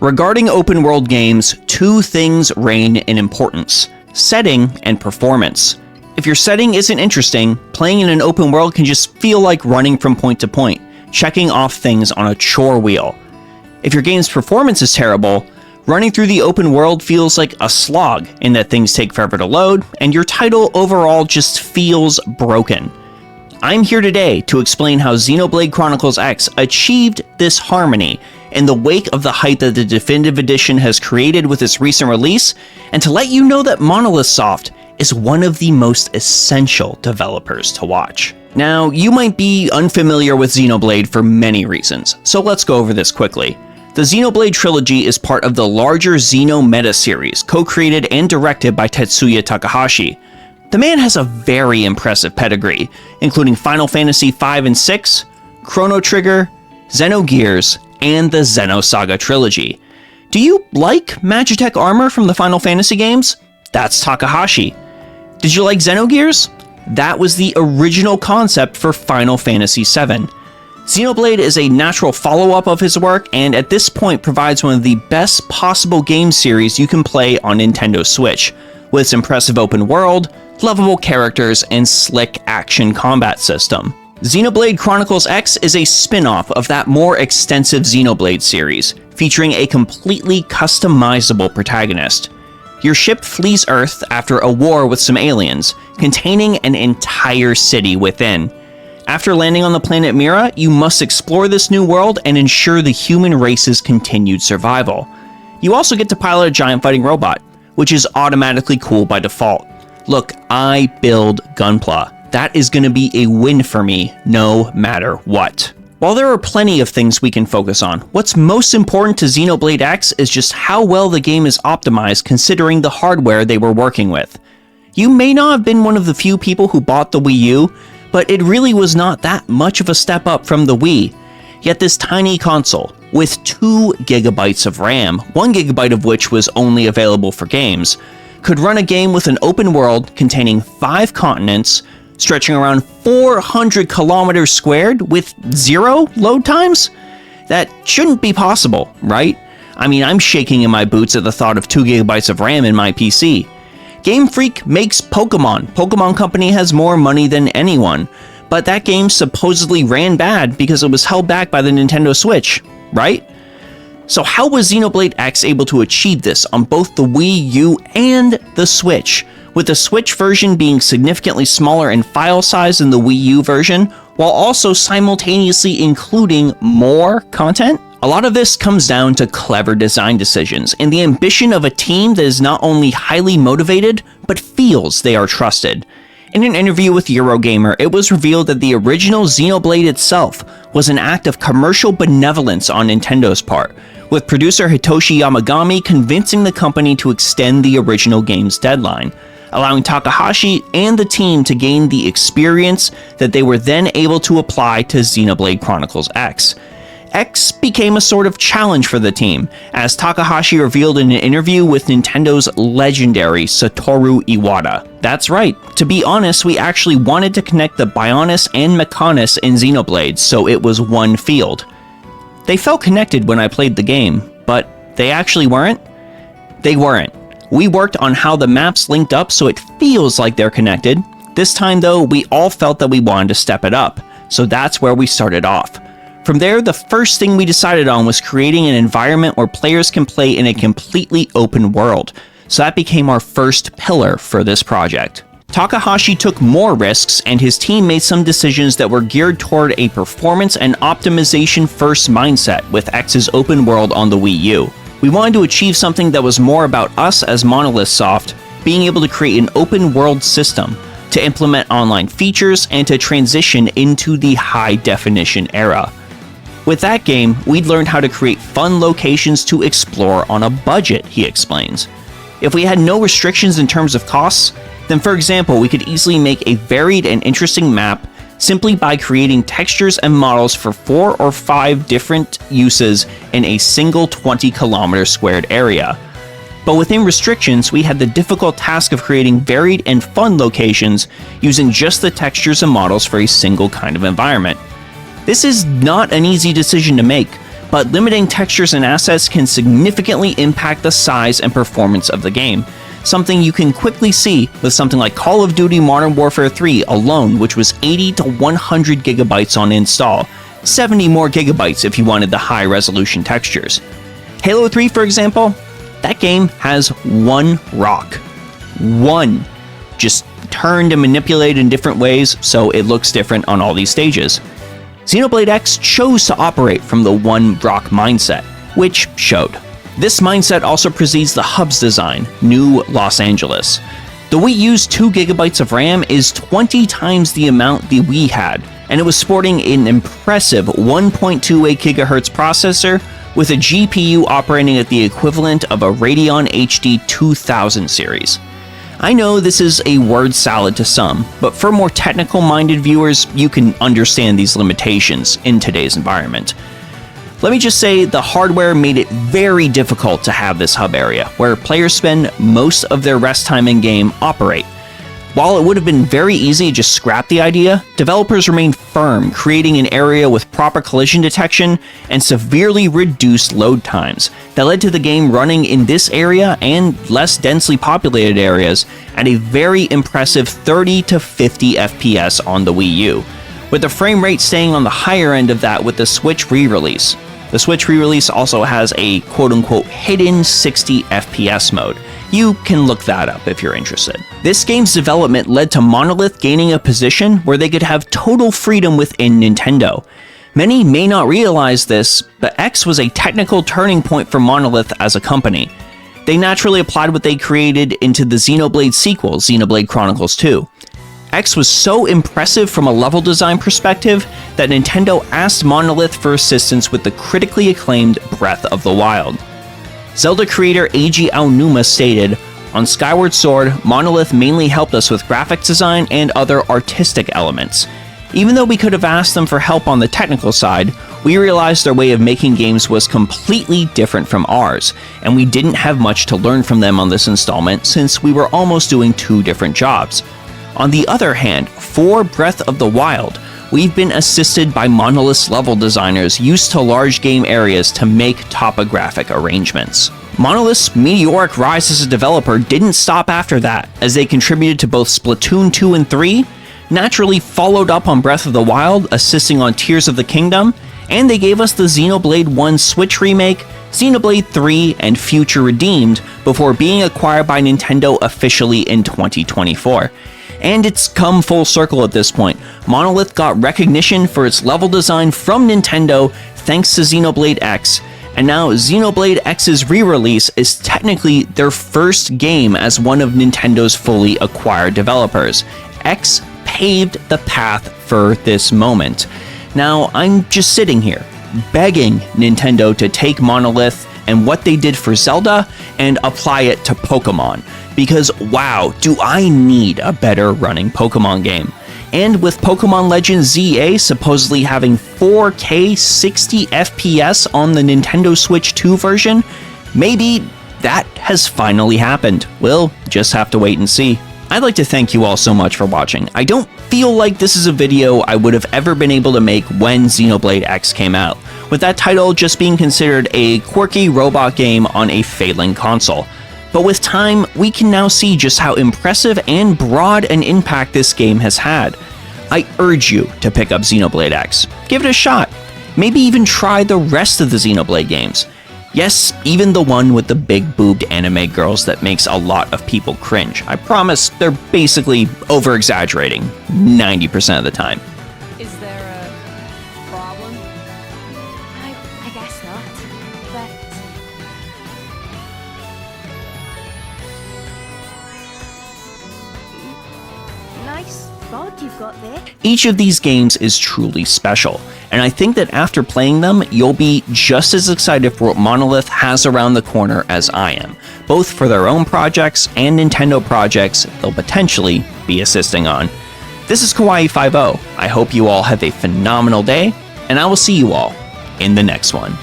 Regarding open world games, two things reign in importance: setting and performance. If your setting isn't interesting, playing in an open world can just feel like running from point to point, checking off things on a chore wheel. If your game's performance is terrible, running through the open world feels like a slog in that things take forever to load, and your title overall just feels broken. I'm here today to explain how Xenoblade Chronicles X achieved this harmony in the wake of the hype that the Definitive Edition has created with its recent release, and to let you know that Monolith Soft is one of the most essential developers to watch. Now, you might be unfamiliar with Xenoblade for many reasons, so let's go over this quickly. The Xenoblade trilogy is part of the larger Xeno meta series, co-created and directed by Tetsuya Takahashi. The man has a very impressive pedigree, including Final Fantasy V and VI, Chrono Trigger, Xenogears, and the Xenosaga trilogy. Do you like Magitech armor from the Final Fantasy games? That's Takahashi. Did you like Xenogears? That was the original concept for Final Fantasy VII. Xenoblade is a natural follow-up of his work, and at this point provides one of the best possible game series you can play on Nintendo Switch, with its impressive open world, lovable characters, and slick action combat system. Xenoblade Chronicles X is a spin-off of that more extensive Xenoblade series, featuring a completely customizable protagonist. Your ship flees Earth after a war with some aliens, containing an entire city within. After landing on the planet Mira, you must explore this new world and ensure the human race's continued survival. You also get to pilot a giant fighting robot, which is automatically cool by default. Look, I build Gunpla. That is going to be a win for me, no matter what. While there are plenty of things we can focus on, what's most important to Xenoblade X is just how well the game is optimized considering the hardware they were working with. You may not have been one of the few people who bought the Wii U, but it really was not that much of a step up from the Wii. Yet this tiny console, with 2 GB of RAM, 1 GB of which was only available for games, could run a game with an open world containing 5 continents, stretching around 400 kilometers squared with 0 load times? That shouldn't be possible, right? I mean, I'm shaking in my boots at the thought of 2 GB of RAM in my PC. Game Freak makes Pokemon. Pokemon Company has more money than anyone, but that game supposedly ran bad because it was held back by the Nintendo Switch, right? So how was Xenoblade X able to achieve this on both the Wii U and the Switch, with the Switch version being significantly smaller in file size than the Wii U version, while also simultaneously including more content? A lot of this comes down to clever design decisions and the ambition of a team that is not only highly motivated, but feels they are trusted. In an interview with Eurogamer, it was revealed that the original Xenoblade itself was an act of commercial benevolence on Nintendo's part, with producer Hitoshi Yamagami convincing the company to extend the original game's deadline, allowing Takahashi and the team to gain the experience that they were then able to apply to Xenoblade Chronicles X. X became a sort of challenge for the team, as Takahashi revealed in an interview with Nintendo's legendary Satoru Iwata. That's right, to be honest, we actually wanted to connect the Bionis and Mechonis in Xenoblade, so it was one field. They felt connected when I played the game, but they actually weren't? They weren't. We worked on how the maps linked up so it feels like they're connected. This time though, we all felt that we wanted to step it up, so that's where we started off. From there, the first thing we decided on was creating an environment where players can play in a completely open world, so that became our first pillar for this project. Takahashi took more risks, and his team made some decisions that were geared toward a performance and optimization first mindset with X's open world on the Wii U. We wanted to achieve something that was more about us as Monolith Soft, being able to create an open world system, to implement online features, and to transition into the high-definition era. With that game, we'd learned how to create fun locations to explore on a budget, he explains. If we had no restrictions in terms of costs, then for example, we could easily make a varied and interesting map simply by creating textures and models for 4 or 5 different uses in a single 20-kilometer squared area. But within restrictions, we had the difficult task of creating varied and fun locations using just the textures and models for a single kind of environment. This is not an easy decision to make, but limiting textures and assets can significantly impact the size and performance of the game, something you can quickly see with something like Call of Duty Modern Warfare 3 alone, which was 80 to 100 gigabytes on install, 70 more gigabytes if you wanted the high-resolution textures. Halo 3, for example, that game has one rock. One. Just turned and manipulated in different ways, so it looks different on all these stages. Xenoblade X chose to operate from the one rock mindset, which showed. This mindset also precedes the hub's design, New Los Angeles. The Wii U's 2 gigabytes of RAM is 20 times the amount the Wii had, and it was sporting an impressive 1.28 GHz processor with a GPU operating at the equivalent of a Radeon HD 2000 series. I know this is a word salad to some, but for more technical-minded viewers, you can understand these limitations in today's environment. Let me just say the hardware made it very difficult to have this hub area, where players spend most of their rest time in-game operate. While it would have been very easy to just scrap the idea, developers remained firm, creating an area with proper collision detection and severely reduced load times that led to the game running in this area and less densely populated areas at a very impressive 30 to 50 FPS on the Wii U, with the frame rate staying on the higher end of that with the Switch re-release. The Switch re-release also has a quote-unquote hidden 60 FPS mode. You can look that up if you're interested. This game's development led to Monolith gaining a position where they could have total freedom within Nintendo. Many may not realize this, but X was a technical turning point for Monolith as a company. They naturally applied what they created into the Xenoblade sequel, Xenoblade Chronicles 2. X was so impressive from a level design perspective that Nintendo asked Monolith for assistance with the critically acclaimed Breath of the Wild. Zelda creator Eiji Aonuma stated, "On Skyward Sword, Monolith mainly helped us with graphics design and other artistic elements. Even though we could have asked them for help on the technical side, we realized their way of making games was completely different from ours, and we didn't have much to learn from them on this installment since we were almost doing 2 different jobs. On the other hand, for Breath of the Wild, we've been assisted by Monolith's level designers used to large game areas to make topographic arrangements." Monolith's meteoric rise as a developer didn't stop after that, as they contributed to both Splatoon 2 and 3, naturally followed up on Breath of the Wild, assisting on Tears of the Kingdom, and they gave us the Xenoblade 1 Switch remake, Xenoblade 3, and Future Redeemed before being acquired by Nintendo officially in 2024. And it's come full circle at this point. Monolith got recognition for its level design from Nintendo thanks to Xenoblade X, and now Xenoblade X's re-release is technically their first game as one of Nintendo's fully acquired developers. X paved the path for this moment. Now, I'm just sitting here, begging Nintendo to take Monolith and what they did for Zelda and apply it to Pokemon. Because wow, do I need a better running Pokemon game. And with Pokemon Legends ZA supposedly having 4K 60 FPS on the Nintendo Switch 2 version, maybe that has finally happened. We'll just have to wait and see. I'd like to thank you all so much for watching. I don't feel like this is a video I would have ever been able to make when Xenoblade X came out, with that title just being considered a quirky robot game on a failing console. But with time, we can now see just how impressive and broad an impact this game has had. I urge you to pick up Xenoblade X. Give it a shot. Maybe even try the rest of the Xenoblade games. Yes, even the one with the big-boobed anime girls that makes a lot of people cringe. I promise they're basically over-exaggerating 90% of the time. Is there a problem? I guess not, but... Nice bod you've got there. Each of these games is truly special, and I think that after playing them, you'll be just as excited for what Monolith has around the corner as I am, both for their own projects and Nintendo projects they'll potentially be assisting on. This is Kawaii50. I hope you all have a phenomenal day, and I will see you all in the next one.